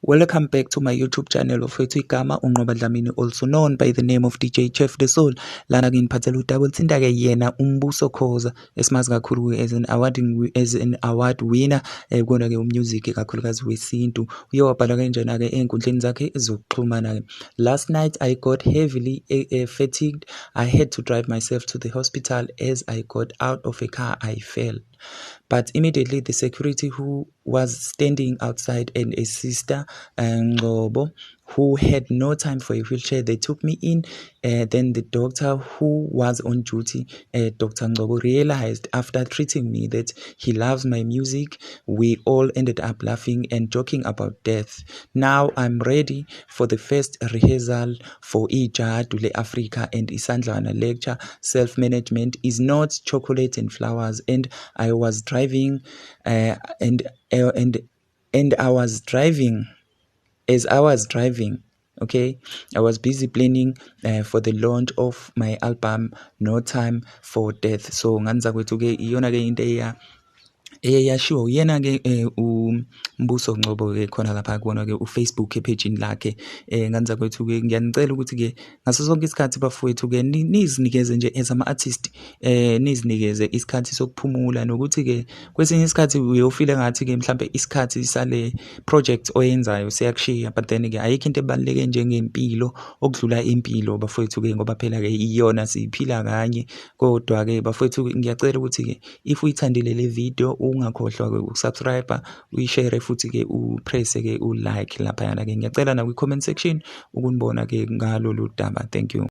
Welcome back to my YouTube channel of Igama Unqoba Dlamini, also known by the name of DJ Chef the Soul. Lana nginiphathela udaba oluthinta ke yena Mbuso Khoza esimazi kakhulu as an award winner kona ke umusic kakhulukazi wesintu. Uye wabhala kanjena ke einkundleni zakhe zokuxhumana ke. Last night I got heavily fatigued. I had to drive myself to the hospital. As I got out of a car I fell. But immediately the security who was standing outside and a sister Ngobo, who had no time for a wheelchair, they took me in. Then the doctor who was on duty, Dr. Ngobo, realized after treating me that he loves my music. We all ended up laughing and joking about death. Now I'm ready for the first rehearsal for Ijadu Africa and Isandlwana lecture. Self-management is not chocolate and flowers. And I was driving and I was driving. As I was driving, okay, I was busy planning for the launch of my album No Time for Death. So nganza kwethu ke iyona ke into eyashiwo uyena ke uMbuso Ngcobo ke khona lapha kubona ke uFacebook page lakhe. Nganza kwethu ke ngiyanicela ukuthi ke ngaso sonke isikhathi bafowethu ke nizinikeze nje as ama artist, nizinikeze isikhathi sokuphumula, nokuthi ke kwesinye isikhathi uyofila ngathi ke mhlambe isikhathi sale project oyenzayo siyakushiya, but then ke ayikho into ebaluleke njengempilo okudlula impilo bafowethu ke, ngoba phela ke iyona siphila kanye. Kodwa ke bafowethu ngiyacela ukuthi ke if uyithandile le video ungakhohlwa ke ukusubscribe, uyishare futhi ke upress ke ulike lapha yana ke. Ngiyacela na kwi comment section ukunibona ke ngalolu daba. Thank you.